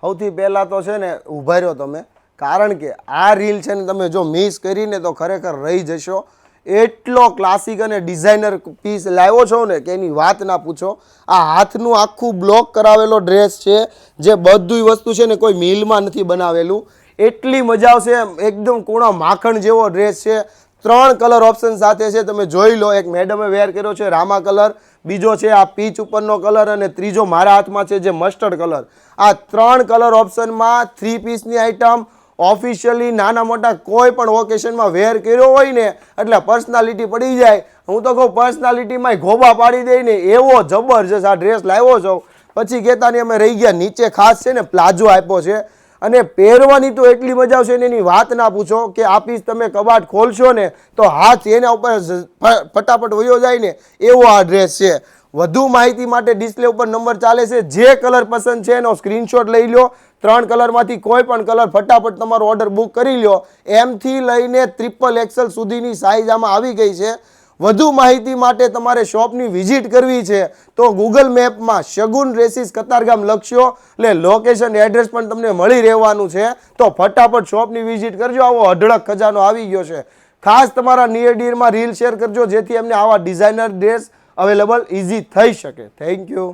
સૌથી પહેલાં તો છે ને ઊભા રહ્યો તમે, કારણ કે આ રીલ છે ને તમે જો મિસ કરીને તો ખરેખર રહી જશો. એટલો ક્લાસિક અને ડિઝાઇનર પીસ લાવ્યો છો ને કે એની વાત ના પૂછો. આ હાથનું આખું બ્લોક કરાવેલો ડ્રેસ છે, જે બધી વસ્તુ છે ને કોઈ મિલમાં નથી બનાવેલું. એટલી મજા આવશે, એકદમ કૂણો માખણ જેવો ડ્રેસ છે. 3 કલર ઓપ્શન સાથે છે, તમે જોઈ લો. એક મેડમે વેર કર્યો છે રામા કલર, બીજો છે આ પીચ ઉપરનો કલર અને ત્રીજો મારા હાથમાં છે જે મસ્ટર્ડ કલર. આ 3 કલર ઓપ્શનમાં 3 પીસની આઇટમ ઓફિશિયલી નાના મોટા કોઈ પણ ઓકેશનમાં વેર કર્યો હોય ને એટલે પર્સનાલિટી પડી જાય. હું તો કહું પર્સનાલિટીમાં ગોબા પાડી દઈ ને એવો જબરજસ્ત આ ડ્રેસ લાવ્યો છો. પછી કહેતા નહીં અમે રહી ગયા. નીચે ખાસ છે ને પ્લાઝો આપ્યો છે અને પહેરવાની તો એટલી મજા આવશે ને એની વાત ના પૂછો કે આ પીસ તમે કબાટ ખોલશો ને તો હાથ એના ઉપર ફટાફટ વયો જાય ને એવો આ ડ્રેસ છે. વધુ માહિતી માટે ડિસ્પ્લે ઉપર નંબર ચાલે છે. જે કલર પસંદ છે એનો સ્ક્રીનશોટ લઈ લો. 3 કલરમાંથી કોઈ પણ કલર ફટાફટ તમારો ઓર્ડર બુક કરી લો. M થી લઈને XXL સુધીની સાઇઝ આમાં આવી ગઈ છે. વધુ માહિતી માટે તમારે શોપની વિઝિટ કરવી છે તો ગૂગલ મેપમાં શગુન ડ્રેસીસ કતારગામ લખશો એટલે લોકેશન એડ્રેસ પણ તમને મળી રહેવાનું છે. તો ફટાફટ શોપની વિઝિટ કરજો. આવો અઢળક ખજાનો આવી ગયો છે. ખાસ તમારા નિયર ડિયરમાં રીલ શેર કરજો જેથી એમને આવા ડિઝાઇનર ડ્રેસ અવેલેબલ ઇઝી થઈ શકે. Thank you.